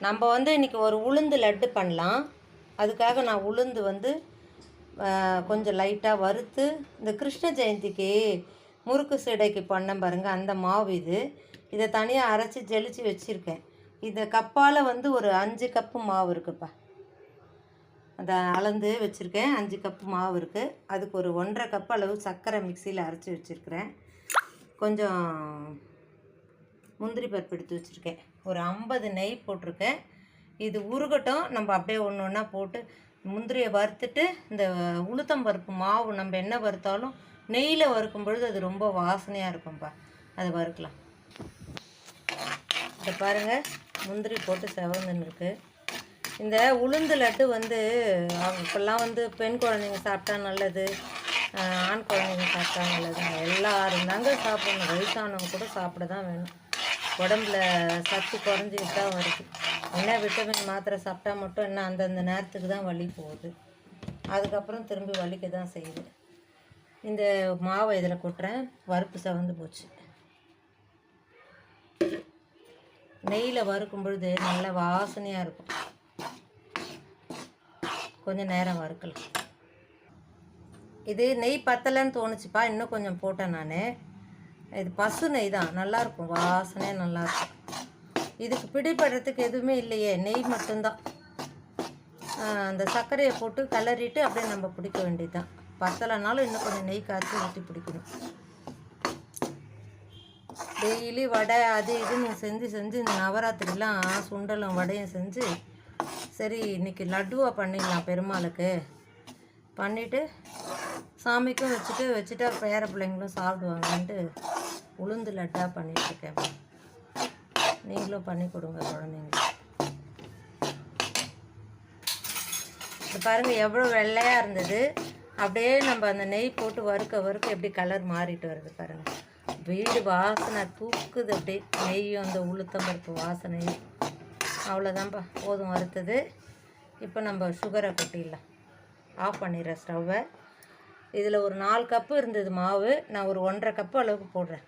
நம்ம வந்து இன்றைக்கி ஒரு உளுந்து லட்டு பண்ணலாம். அதுக்காக நான் உளுந்து வந்து கொஞ்சம் லைட்டாக வறுத்து, இந்த கிருஷ்ண ஜெயந்திக்கு முறுக்கு சீடைக்கு பண்ணேன் பாருங்கள், அந்த மாவு இது. இதை தனியாக அரைச்சி ஜெலிச்சு வச்சுருக்கேன். இந்த கப்பால் வந்து ஒரு 5 கப்பு மாவு இருக்குப்பா. அதை அளந்து வச்சுருக்கேன். 5 கப்பு மாவு இருக்குது. அதுக்கு ஒரு 1.5 கப் அளவு சர்க்கரை மிக்சியில் அரைச்சி வச்சுருக்கிறேன். கொஞ்சம் முந்திரி பருப்பு எடுத்து வச்சுருக்கேன். ஒரு 50 நெய் போட்டிருக்கேன். இது உருகட்டும். நம்ம அப்படியே ஒன்று ஒன்றா போட்டு முந்திரியை வறுத்துட்டு, இந்த உளுத்தம்பருப்பு மாவு நம்ம என்ன வறுத்தாலும் நெய்யில் வறுக்கும் பொழுது அது ரொம்ப வாசனையாக இருக்கும்ப்பா. அதை வறுக்கலாம். இதை பாருங்கள், முந்திரி போட்டு செவந்துன்னு இருக்குது. இந்த உளுந்து லட்டு வந்து இப்போல்லாம் வந்து பெண் குழந்தைங்க சாப்பிட்டா நல்லது, ஆண் குழந்தைங்க சாப்பிட்டா நல்லதுங்க. எல்லாரும் தாங்க சாப்பிடணும். வயசானவங்க கூட சாப்பிட தான் வேணும். உடம்புல சத்து குறைஞ்சிக்கிட்டு தான் வருது. என்ன விட்டமின் மாத்திரை சாப்பிட்டா மட்டும் என்ன அந்தந்த நேரத்துக்கு தான் வலி போகுது. அதுக்கப்புறம் திரும்பி வலிக்க தான் செய்யுது. இந்த மாவை இதில் கொட்டுறேன். வறுப்பு செவந்து போச்சு. நெய்யில் வறுக்கும் பொழுது நல்ல வாசனையாக இருக்கும். கொஞ்சம் நேரம் வறுக்கலாம். இது நெய் பத்தலைன்னு தோணுச்சுப்பா, இன்னும் கொஞ்சம் போட்டேன் நான். இது பசு நெய் தான், நல்லாயிருக்கும். வாசனையாக நல்லாயிருக்கும். இதுக்கு பிடிப்படுறதுக்கு எதுவுமே இல்லையே, நெய் மட்டும்தான். அந்த சர்க்கரையை போட்டு கிளறிட்டு அப்படியே நம்ம பிடிக்க வேண்டியது தான். பத்தலைனாலும் இன்னும் கொஞ்சம் நெய் காய்ச்சி ஊற்றி பிடிக்கணும். டெய்லி வடை அது இதுன்னு செஞ்சு இந்த நவராத்திரிலாம் சுண்டலும் வடையும் செஞ்சு, சரி இன்றைக்கி லட்டுவாக பண்ணிடலாம் பெருமாளுக்கு பண்ணிவிட்டு சாமிக்கும் வச்சுட்டு பேர பிள்ளைங்களும் சாப்பிடுவாங்கன்ட்டு உளுந்து லட்டாக பண்ணிகிட்ருக்கேன். நீங்களும் பண்ணி கொடுங்க குழந்தைங்களுக்கு. இது பாருங்கள் எவ்வளோ வெள்ளையாக இருந்தது. அப்படியே நம்ம அந்த நெய் போட்டு வறுக்க எப்படி கலர் மாறிட்டு வருது பாருங்கள். வீடு வாசனை தூக்குது. அப்படியே நெய்யும் அந்த உளுத்தம்பருப்பு வாசனையும். அவ்வளோதான்ப்பா, போதும் வறுத்தது. இப்போ நம்ம சுகரை கொட்டிடலாம். ஆஃப் பண்ணிடுறேன் ஸ்டவ்வை. இதில் ஒரு 4 கப்பு இருந்தது மாவு. நான் ஒரு 1.5 கப்பு அளவுக்கு போடுறேன்.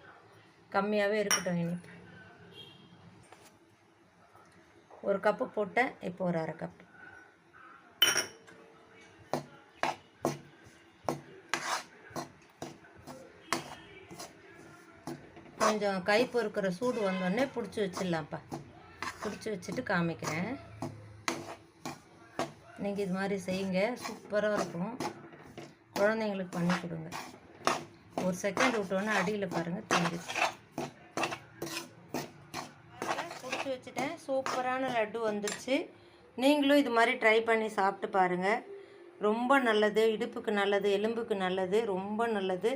கம்மியாகவே இருக்கட்டும். இனிப்பு 1 கப்பு போட்டேன். இப்போ ஒரு 1/2 கப்பு. கொஞ்சம் கை பொறுக்கிற சூடு வந்தோடனே பிடிச்சி வச்சிடலாம்ப்பா. பிடிச்சி வச்சுட்டு காமிக்கிறேன். நீங்கள் இது மாதிரி செய்யுங்க, சூப்பராக இருக்கும். குழந்தைங்களுக்கு பண்ணி கொடுங்க. ஒரு செகண்ட் விட்டோன்னே அடியில் பாருங்கள் தெரிஞ்சிச்சு. பிடிச்சி வச்சுட்டேன். சூப்பரான லட்டு வந்துருச்சு. நீங்களும் இது மாதிரி ட்ரை பண்ணி சாப்பிட்டு பாருங்கள். ரொம்ப நல்லது, இடுப்புக்கு நல்லது, எலும்புக்கு நல்லது, ரொம்ப நல்லது.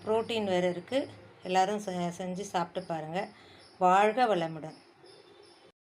ப்ரோட்டீன் வேறு இருக்குது. எல்லோரும் செஞ்சு சாப்பிட்டு பாருங்கள். வாழ்க வளமுடன்.